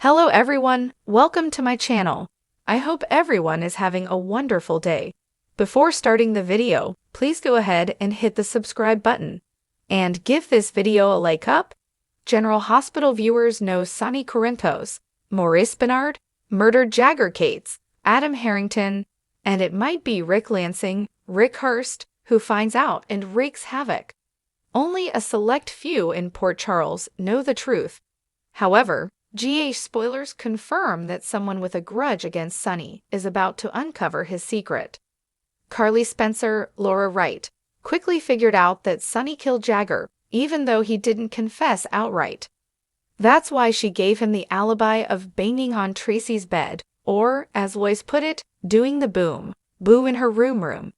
Hello everyone, welcome to my channel. I hope everyone is having a wonderful day. Before starting the video, please go ahead and hit the subscribe button. And give this video a like up. General Hospital viewers know Sonny Corinthos, Maurice Benard, murdered Jagger Cates, Adam Harrington, and it might be Rick Lansing, Rick Hurst, who finds out and wreaks havoc. Only a select few in Port Charles know the truth. However, GH spoilers confirm that someone with a grudge against Sonny is about to uncover his secret. Carly Spencer, Laura Wright, quickly figured out that Sonny killed Jagger, even though he didn't confess outright. That's why she gave him the alibi of banging on Tracy's bed, or, as Lois put it, doing the boo in her room.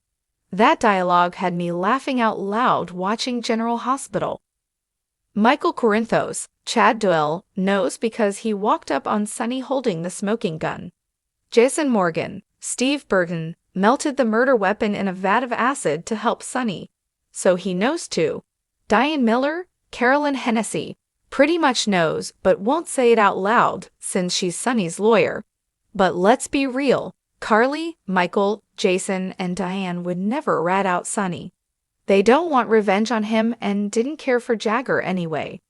That dialogue had me laughing out loud watching General Hospital. Michael Corinthos, Chad Doyle, knows because he walked up on Sonny holding the smoking gun. Jason Morgan, Steve Burton, melted the murder weapon in a vat of acid to help Sonny, so he knows too. Diane Miller, Carolyn Hennessy, pretty much knows but won't say it out loud since she's Sonny's lawyer. But let's be real, Carly, Michael, Jason, and Diane would never rat out Sonny. They don't want revenge on him and didn't care for Jagger anyway.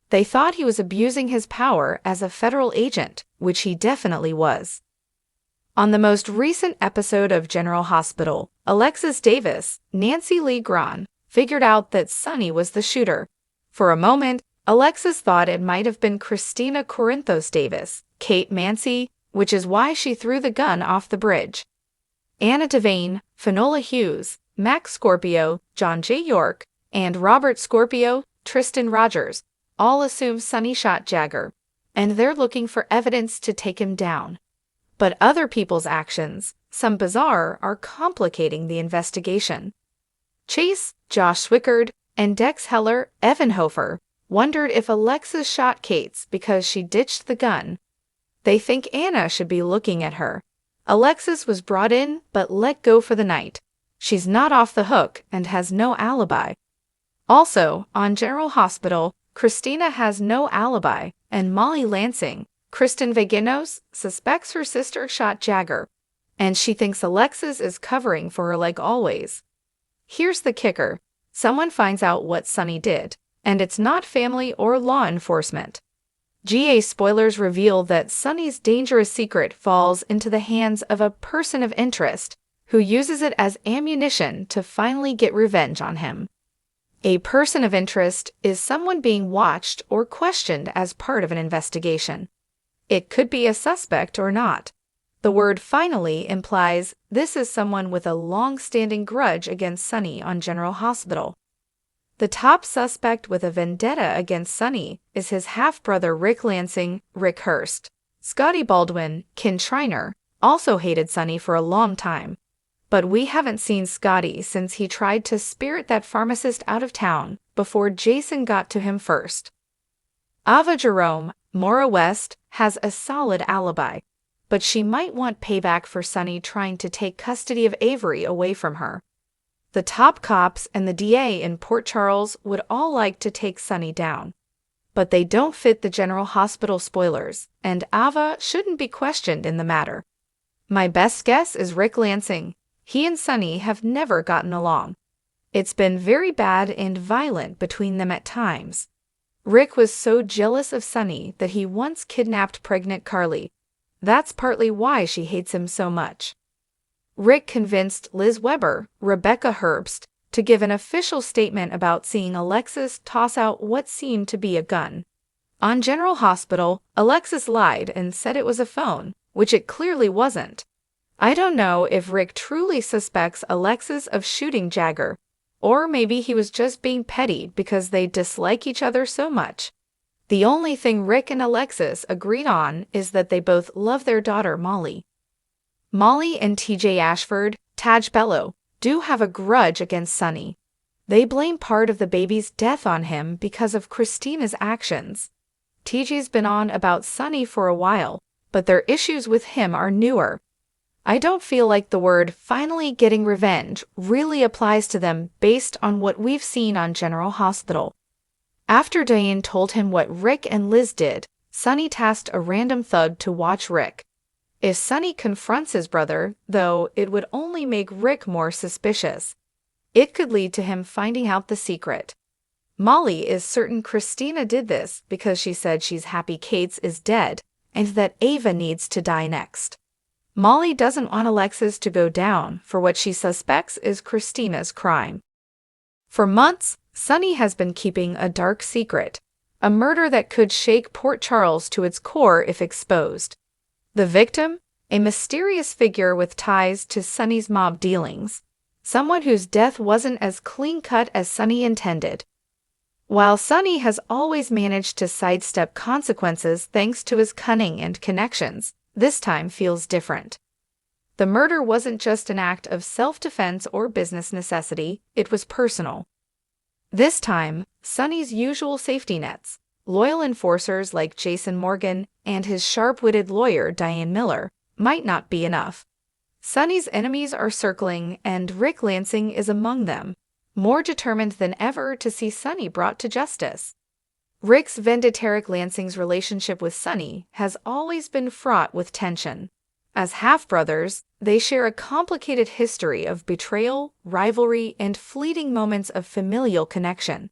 They thought he was abusing his power as a federal agent, which he definitely was. On the most recent episode of General Hospital, Alexis Davis, Nancy Lee Grahn, figured out that Sonny was the shooter. For a moment, Alexis thought it might have been Christina Corinthos Davis, Kate Mancy, which is why she threw the gun off the bridge. Anna Devane, Finola Hughes, Max Scorpio, John J. York, and Robert Scorpio, Tristan Rogers, all assume Sonny shot Jagger, and they're looking for evidence to take him down. But other people's actions, some bizarre, are complicating the investigation. Chase, Josh Swickard, and Dex Heller, Evan Hofer, wondered if Alexis shot Cates because she ditched the gun. They think Anna should be looking at her. Alexis was brought in but let go for the night. She's not off the hook and has no alibi. Also, on General Hospital, Christina has no alibi, and Molly Lansing, Kristen Vaginos, suspects her sister shot Jagger, and she thinks Alexis is covering for her like always. Here's the kicker. Someone finds out what Sonny did, and it's not family or law enforcement. GA spoilers reveal that Sonny's dangerous secret falls into the hands of a person of interest, who uses it as ammunition to finally get revenge on him. A person of interest is someone being watched or questioned as part of an investigation. It could be a suspect or not. The word finally implies this is someone with a long-standing grudge against Sonny on General Hospital. The top suspect with a vendetta against Sonny is his half-brother Rick Lansing, Rick Hurst. Scotty Baldwin, Ken Schreiner, also hated Sonny for a long time. But we haven't seen Scotty since he tried to spirit that pharmacist out of town before Jason got to him first. Ava Jerome, Maura West, has a solid alibi, but she might want payback for Sonny trying to take custody of Avery away from her. The top cops and the DA in Port Charles would all like to take Sonny down. But they don't fit the General Hospital spoilers, and Ava shouldn't be questioned in the matter. My best guess is Rick Lansing. He and Sonny have never gotten along. It's been very bad and violent between them at times. Rick was so jealous of Sonny that he once kidnapped pregnant Carly. That's partly why she hates him so much. Rick convinced Liz Weber, Rebecca Herbst, to give an official statement about seeing Alexis toss out what seemed to be a gun. On General Hospital, Alexis lied and said it was a phone, which it clearly wasn't. I don't know if Rick truly suspects Alexis of shooting Jagger, or maybe he was just being petty because they dislike each other so much. The only thing Rick and Alexis agreed on is that they both love their daughter Molly. Molly and TJ Ashford, Taj Bello, do have a grudge against Sonny. They blame part of the baby's death on him because of Christina's actions. TJ's been on about Sonny for a while, but their issues with him are newer. I don't feel like the word finally getting revenge really applies to them based on what we've seen on General Hospital. After Diane told him what Rick and Liz did, Sonny tasked a random thug to watch Rick. If Sonny confronts his brother, though, it would only make Rick more suspicious. It could lead to him finding out the secret. Molly is certain Christina did this because she said she's happy Kate's is dead and that Ava needs to die next. Molly doesn't want Alexis to go down for what she suspects is Christina's crime. For months, Sonny has been keeping a dark secret, a murder that could shake Port Charles to its core if exposed. The victim? A mysterious figure with ties to Sonny's mob dealings, someone whose death wasn't as clean-cut as Sonny intended. While Sonny has always managed to sidestep consequences thanks to his cunning and connections, this time feels different. The murder wasn't just an act of self-defense or business necessity, it was personal. This time, Sonny's usual safety nets, loyal enforcers like Jason Morgan and his sharp-witted lawyer Diane Miller, might not be enough. Sonny's enemies are circling, and Rick Lansing is among them, more determined than ever to see Sonny brought to justice. Rick's vendetteric Lansing's relationship with Sonny has always been fraught with tension. As half-brothers, they share a complicated history of betrayal, rivalry, and fleeting moments of familial connection.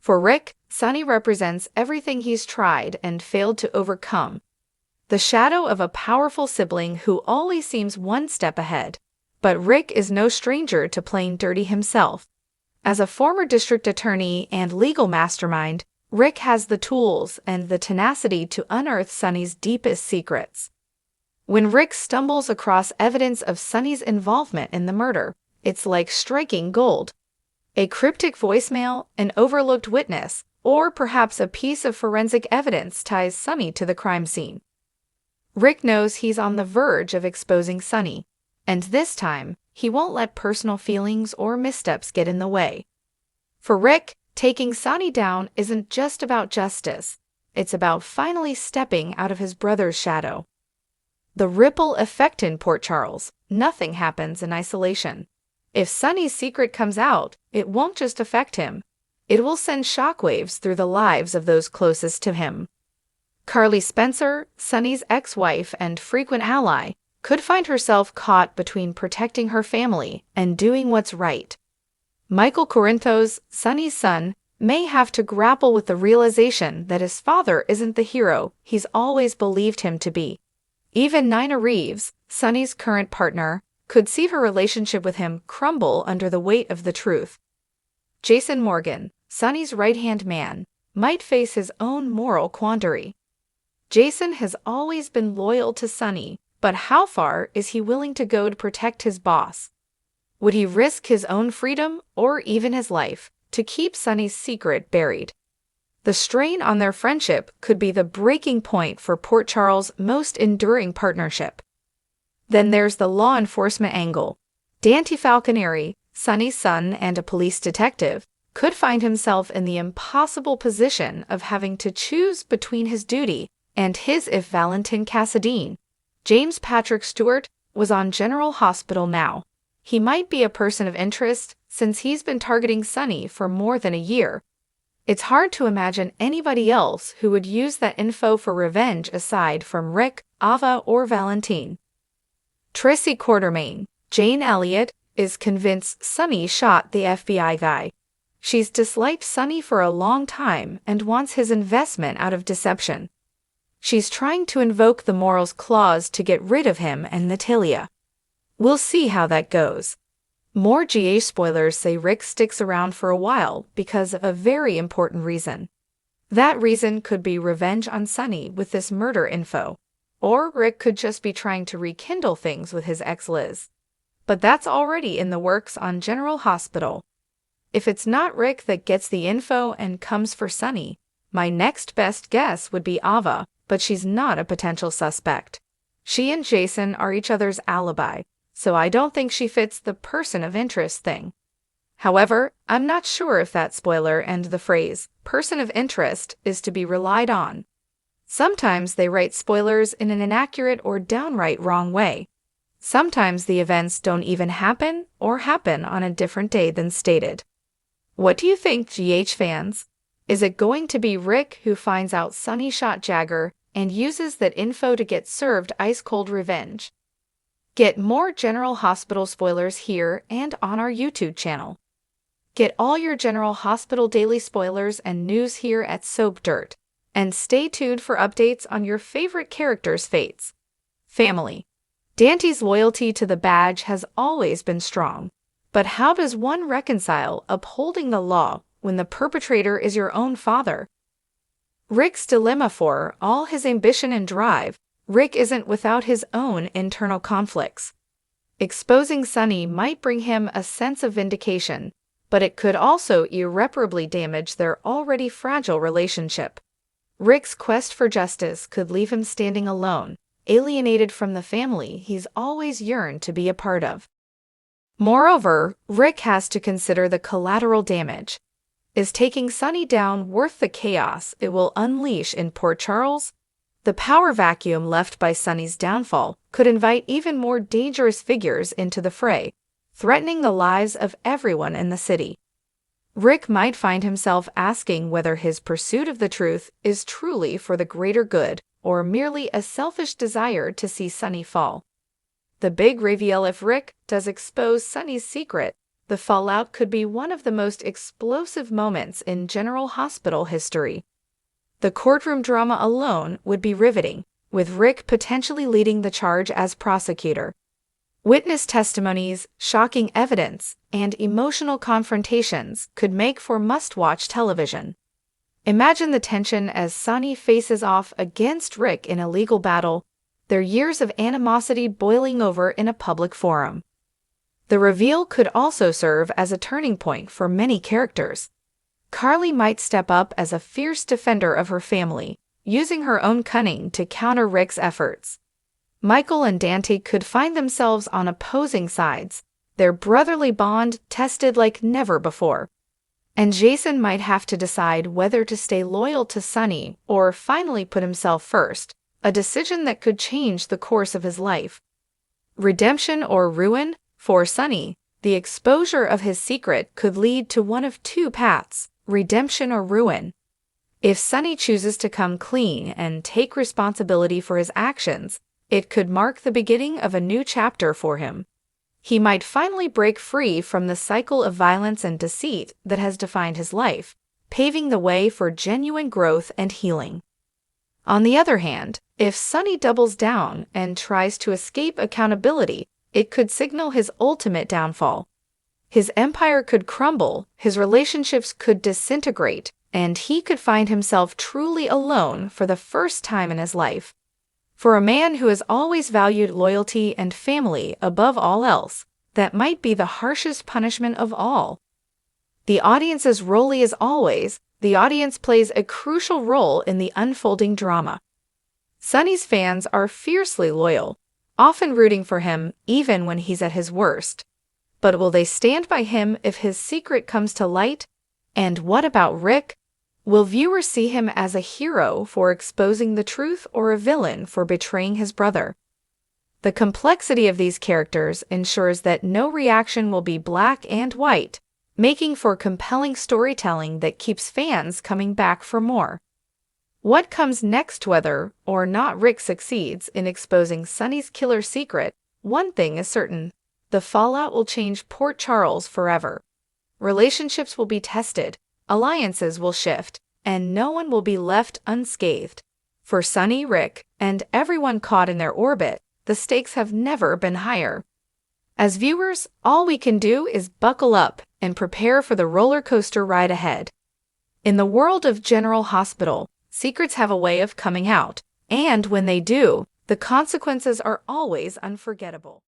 For Rick, Sonny represents everything he's tried and failed to overcome. The shadow of a powerful sibling who always seems one step ahead. But Rick is no stranger to playing dirty himself. As a former district attorney and legal mastermind, Rick has the tools and the tenacity to unearth Sonny's deepest secrets. When Rick stumbles across evidence of Sonny's involvement in the murder, it's like striking gold. A cryptic voicemail, an overlooked witness, or perhaps a piece of forensic evidence ties Sonny to the crime scene. Rick knows he's on the verge of exposing Sonny, and this time, he won't let personal feelings or missteps get in the way. For Rick, taking Sonny down isn't just about justice, it's about finally stepping out of his brother's shadow. The ripple effect in Port Charles, nothing happens in isolation. If Sonny's secret comes out, it won't just affect him. It will send shockwaves through the lives of those closest to him. Carly Spencer, Sonny's ex-wife and frequent ally, could find herself caught between protecting her family and doing what's right. Michael Corinthos, Sonny's son, may have to grapple with the realization that his father isn't the hero he's always believed him to be. Even Nina Reeves, Sonny's current partner, could see her relationship with him crumble under the weight of the truth. Jason Morgan, Sonny's right-hand man, might face his own moral quandary. Jason has always been loyal to Sonny, but how far is he willing to go to protect his boss? Would he risk his own freedom, or even his life, to keep Sonny's secret buried? The strain on their friendship could be the breaking point for Port Charles' most enduring partnership. Then there's the law enforcement angle. Dante Falconeri, Sonny's son and a police detective, could find himself in the impossible position of having to choose between his duty and his if Valentin Cassadine. James Patrick Stewart was on General Hospital now. He might be a person of interest since he's been targeting Sonny for more than a year. It's hard to imagine anybody else who would use that info for revenge aside from Rick, Ava, or Valentin. Tracy Quartermain, Jane Elliott, is convinced Sonny shot the FBI guy. She's disliked Sonny for a long time and wants his investment out of deception. She's trying to invoke the morals clause to get rid of him and Natalia. We'll see how that goes. More GH spoilers say Rick sticks around for a while because of a very important reason. That reason could be revenge on Sonny with this murder info, or Rick could just be trying to rekindle things with his ex Liz. But that's already in the works on General Hospital. If it's not Rick that gets the info and comes for Sonny, my next best guess would be Ava, but she's not a potential suspect. She and Jason are each other's alibi, so I don't think she fits the person of interest thing. However, I'm not sure if that spoiler and the phrase, person of interest, is to be relied on. Sometimes they write spoilers in an inaccurate or downright wrong way. Sometimes the events don't even happen or happen on a different day than stated. What do you think, GH fans? Is it going to be Rick who finds out Sonny shot Jagger and uses that info to get served ice-cold revenge. Get more General Hospital spoilers here and on our YouTube channel. Get all your General Hospital daily spoilers and news here at Soap Dirt, and stay tuned for updates on your favorite characters' fates. Family. Dante's loyalty to the badge has always been strong, but how does one reconcile upholding the law when the perpetrator is your own father? Rick's dilemma. For all his ambition and drive, Rick isn't without his own internal conflicts. Exposing Sonny might bring him a sense of vindication, but it could also irreparably damage their already fragile relationship. Rick's quest for justice could leave him standing alone, alienated from the family he's always yearned to be a part of. Moreover, Rick has to consider the collateral damage. Is taking Sonny down worth the chaos it will unleash in Port Charles? The power vacuum left by Sonny's downfall could invite even more dangerous figures into the fray, threatening the lives of everyone in the city. Rick might find himself asking whether his pursuit of the truth is truly for the greater good or merely a selfish desire to see Sonny fall. The big reveal: if Rick does expose Sonny's secret, the fallout could be one of the most explosive moments in General Hospital history. The courtroom drama alone would be riveting, with Rick potentially leading the charge as prosecutor. Witness testimonies, shocking evidence, and emotional confrontations could make for must-watch television. Imagine the tension as Sonny faces off against Rick in a legal battle, their years of animosity boiling over in a public forum. The reveal could also serve as a turning point for many characters. Carly might step up as a fierce defender of her family, using her own cunning to counter Rick's efforts. Michael and Dante could find themselves on opposing sides, their brotherly bond tested like never before. And Jason might have to decide whether to stay loyal to Sonny or finally put himself first, a decision that could change the course of his life. Redemption or ruin? For Sonny, the exposure of his secret could lead to one of two paths: redemption or ruin. If Sonny chooses to come clean and take responsibility for his actions, it could mark the beginning of a new chapter for him. He might finally break free from the cycle of violence and deceit that has defined his life, paving the way for genuine growth and healing. On the other hand, if Sonny doubles down and tries to escape accountability, it could signal his ultimate downfall. His empire could crumble, his relationships could disintegrate, and he could find himself truly alone for the first time in his life. For a man who has always valued loyalty and family above all else, that might be the harshest punishment of all. The audience's role is always, the audience plays a crucial role in the unfolding drama. Sonny's fans are fiercely loyal, often rooting for him even when he's at his worst. But will they stand by him if his secret comes to light? And what about Rick? Will viewers see him as a hero for exposing the truth or a villain for betraying his brother? The complexity of these characters ensures that no reaction will be black and white, making for compelling storytelling that keeps fans coming back for more. What comes next? Whether or not Rick succeeds in exposing Sonny's killer secret, one thing is certain: the fallout will change Port Charles forever. Relationships will be tested, alliances will shift, and no one will be left unscathed. For Sonny, Rick, and everyone caught in their orbit, the stakes have never been higher. As viewers, all we can do is buckle up and prepare for the roller coaster ride ahead. In the world of General Hospital, secrets have a way of coming out, and when they do, the consequences are always unforgettable.